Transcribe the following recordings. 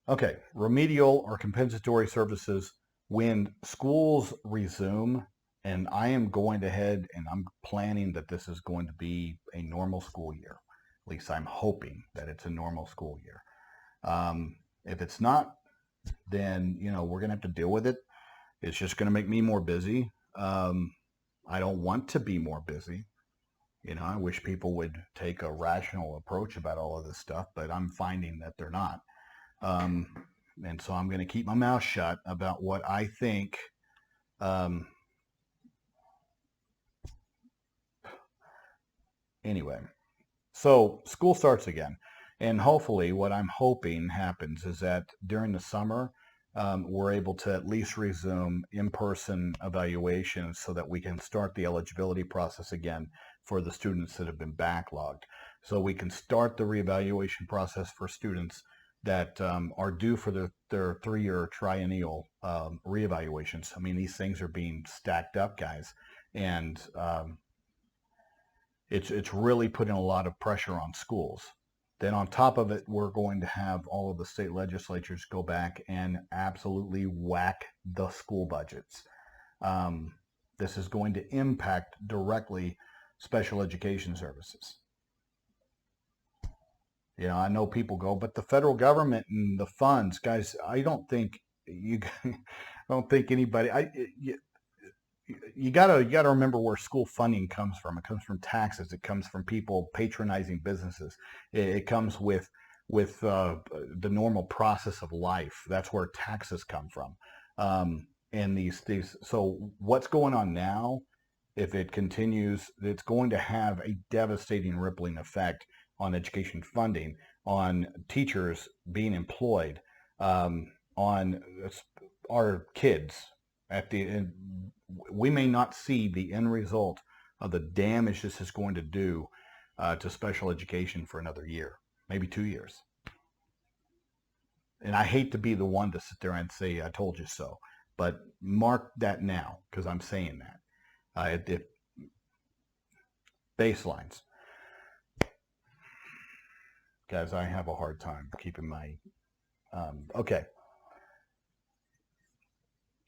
Okay, remedial or compensatory services when schools resume, and I am going ahead and I'm planning that this is going to be a normal school year. At least I'm hoping that it's a normal school year. If it's not, then we're gonna have to deal with it. It's just gonna make me more busy. I don't want to be more busy. I wish people would take a rational approach about all of this stuff, but I'm finding that they're not. Um, and so I'm going to keep my mouth shut about what I think. Um, anyway, so school starts again. And hopefully, what I'm hoping happens is that during the summer, we're able to at least resume in-person evaluations so that we can start the eligibility process again for the students that have been backlogged. So we can start the reevaluation process for students that are due for their 3-year triennial reevaluations. I mean, these things are being stacked up, guys, and it's really putting a lot of pressure on schools. Then on top of it, we're going to have all of the state legislatures go back and absolutely whack the school budgets. Um, this is going to impact directly special education services. I know people go, but the federal government and the funds, guys, I don't think you, I don't think anybody, you gotta remember where school funding comes from. It comes from taxes. It comes from people patronizing businesses. It comes with the normal process of life. That's where taxes come from. And these. So what's going on now? If it continues, it's going to have a devastating rippling effect on education funding, on teachers being employed, on our kids at the end. We may not see the end result of the damage this is going to do to special education for another year, maybe 2 years. And I hate to be the one to sit there and say, I told you so, but mark that now because I'm saying that. It baselines. Guys, I have a hard time keeping my, okay.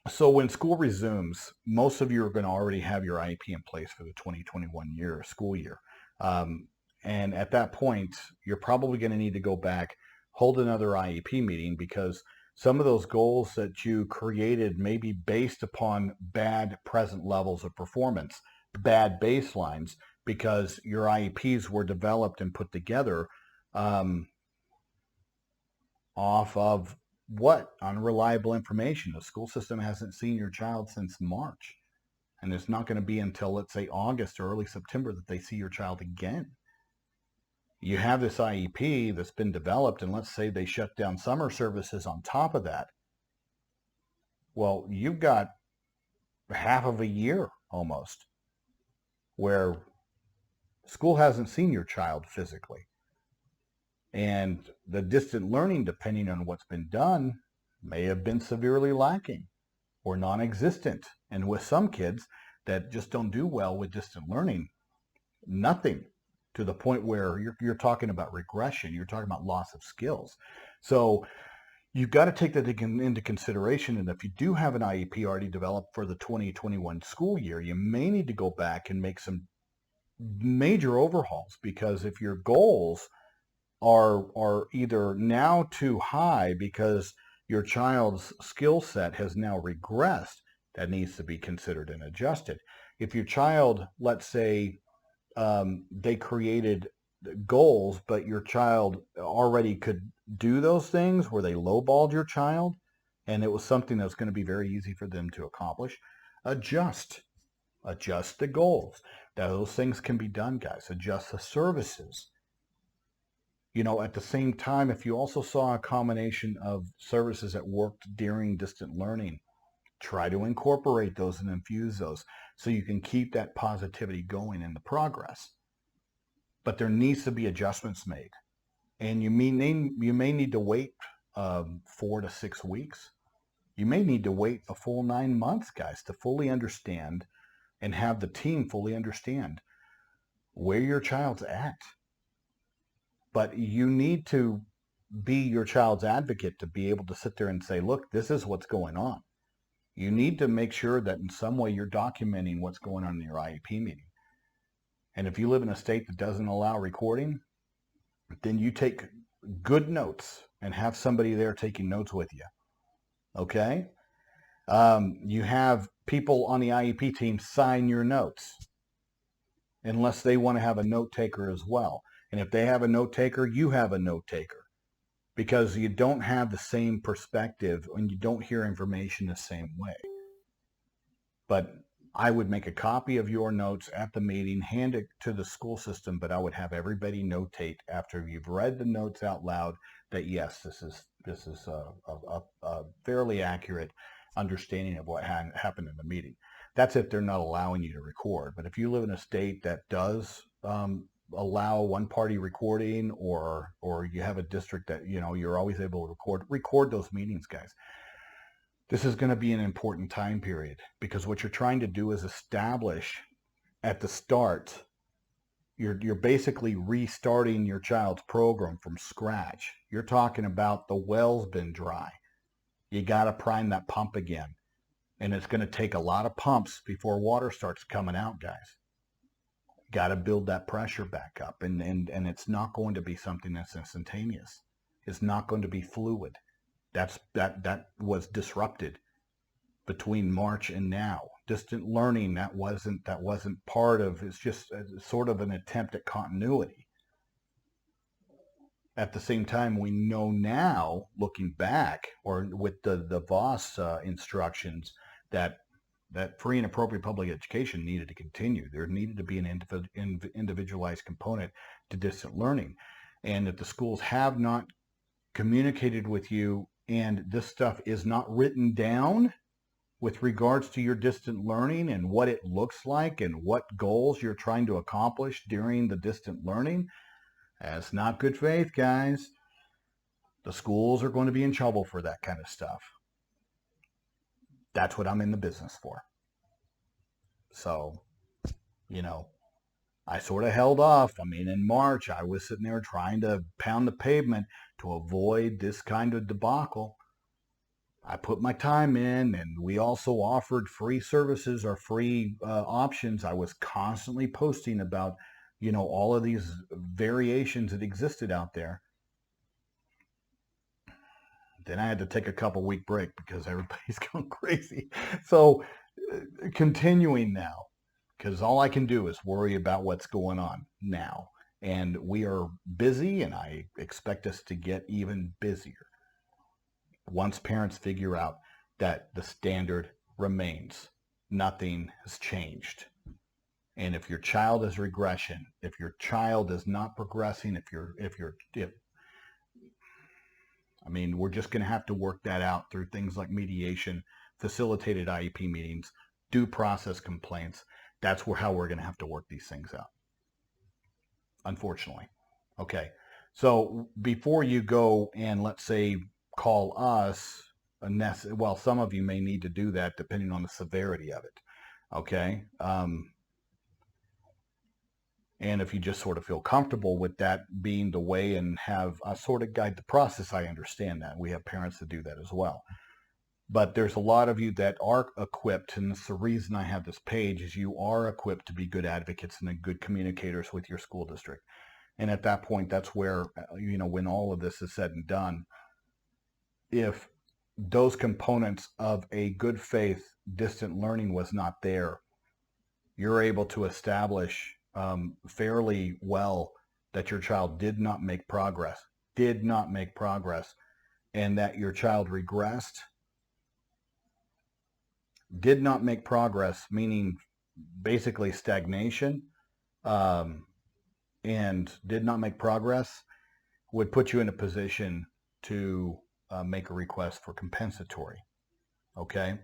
So when school resumes, most of you are going to already have your IEP in place for the 2021 school year. And at that point, you're probably going to need to go back, hold another IEP meeting because some of those goals that you created may be based upon bad present levels of performance, bad baselines, because your IEPs were developed and put together off of what? Unreliable information. The school system hasn't seen your child since March. And it's not going to be until, let's say, August or early September that they see your child again. You have this IEP that's been developed, and let's say they shut down summer services on top of that. Well, you've got half of a year almost where school hasn't seen your child physically. And the distant learning, depending on what's been done, may have been severely lacking or non-existent. And with some kids that just don't do well with distant learning, nothing, to the point where you're talking about regression. You're talking about loss of skills. So you've got to take that into consideration. And if you do have an IEP already developed for the 2021 school year, you may need to go back and make some major overhauls, because if your goals are either now too high because your child's skill set has now regressed, that needs to be considered and adjusted. If your child, let's say, they created goals, but your child already could do those things where they lowballed your child, and it was something that was going to be very easy for them to accomplish, adjust the goals. Those things can be done, guys. Adjust the services. At the same time, if you also saw a combination of services that worked during distant learning, try to incorporate those and infuse those so you can keep that positivity going in the progress. But there needs to be adjustments made. And you may need to wait 4 to 6 weeks. You may need to wait a full 9 months, guys, to fully understand and have the team fully understand where your child's at. But you need to be your child's advocate to be able to sit there and say, look, this is what's going on. You need to make sure that in some way you're documenting what's going on in your IEP meeting. And if you live in a state that doesn't allow recording, then you take good notes and have somebody there taking notes with you. Okay? You have people on the IEP team sign your notes unless they want to have a note taker as well. And if they have a note taker, you have a note taker, because you don't have the same perspective and you don't hear information the same way. But I would make a copy of your notes at the meeting, hand it to the school system, but I would have everybody notate after you've read the notes out loud that yes, this is a fairly accurate understanding of what happened in the meeting. That's if they're not allowing you to record. But if you live in a state that does allow one-party recording, or you have a district that you're always able to record those meetings, guys. This is going to be an important time period, because what you're trying to do is establish at the start, you're basically restarting your child's program from scratch. You're talking about the well's been dry. You got to prime that pump again. And it's going to take a lot of pumps before water starts coming out, guys. Got to build that pressure back up. And it's not going to be something that's instantaneous. It's not going to be fluid. That was disrupted between March and now. Distant learning, that wasn't part of. It's just sort of an attempt at continuity. At the same time, we know now, looking back, or with the Voss instructions, that free and appropriate public education needed to continue. There needed to be an individualized component to distant learning, and if the schools have not communicated with you, and this stuff is not written down with regards to your distant learning and what it looks like and what goals you're trying to accomplish during the distant learning, that's not good faith, guys. The schools are going to be in trouble for that kind of stuff. That's what I'm in the business for. So, I sort of held off. I mean, in March, I was sitting there trying to pound the pavement to avoid this kind of debacle. I put my time in, and we also offered free services or free options. I was constantly posting about, all of these variations that existed out there. Then I had to take a couple-week break because everybody's going crazy. So continuing now, because all I can do is worry about what's going on now. And we are busy, and I expect us to get even busier once parents figure out that the standard remains. Nothing has changed. And if your child is regression, if your child is not progressing, we're just going to have to work that out through things like mediation, facilitated IEP meetings, due process complaints. That's how we're going to have to work these things out, unfortunately. Okay, so before you go and, let's say, call us, well, some of you may need to do that depending on the severity of it, okay? And if you just sort of feel comfortable with that being the way and have us sort of guide the process, I understand that. We have parents that do that as well. But there's a lot of you that are equipped, and it's the reason I have this page, is you are equipped to be good advocates and good communicators with your school district. And at that point, that's where, when all of this is said and done, if those components of a good faith distant learning was not there, you're able to establish fairly well that your child did not make progress, and that your child regressed, did not make progress, meaning basically stagnation, and did not make progress, would put you in a position to make a request for compensatory. Okay?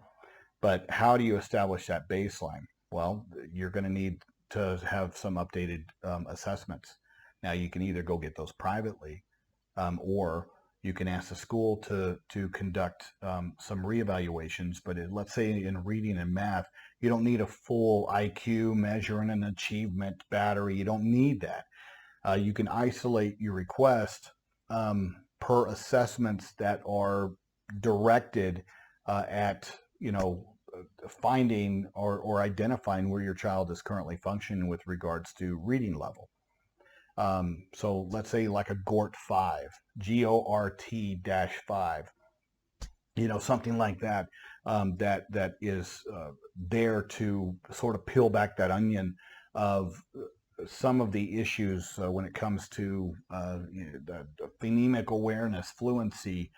But how do you establish that baseline? Well, you're going to need to have some updated assessments. Now, you can either go get those privately, or you can ask the school to conduct some reevaluations. But let's say in reading and math, you don't need a full IQ measure and an achievement battery. You don't need that. You can isolate your request per assessments that are directed at, finding or identifying where your child is currently functioning with regards to reading level. So let's say like a GORT 5, GORT-5, something like that, that is there to sort of peel back that onion of some of the issues when it comes to the phonemic awareness, fluency,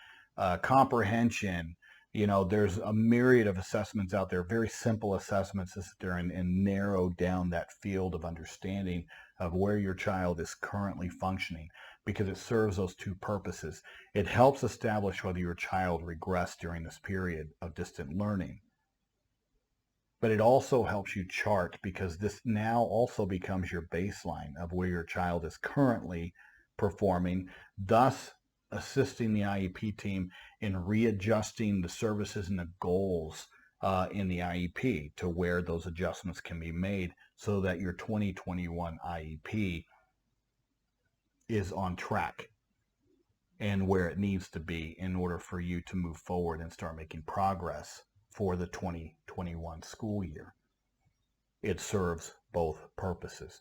comprehension. There's a myriad of assessments out there, very simple assessments to sit there and narrow down that field of understanding of where your child is currently functioning, because it serves those two purposes. It helps establish whether your child regressed during this period of distant learning. But it also helps you chart, because this now also becomes your baseline of where your child is currently performing, thus assisting the IEP team in readjusting the services and the goals in the IEP to where those adjustments can be made so that your 2021 IEP is on track and where it needs to be in order for you to move forward and start making progress for the 2021 school year. It serves both purposes,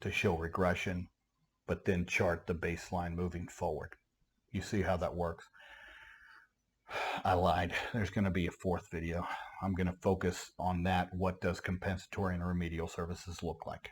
to show regression, but then chart the baseline moving forward. You see how that works? I lied. There's going to be a fourth video. I'm going to focus on that. What does compensatory and remedial services look like?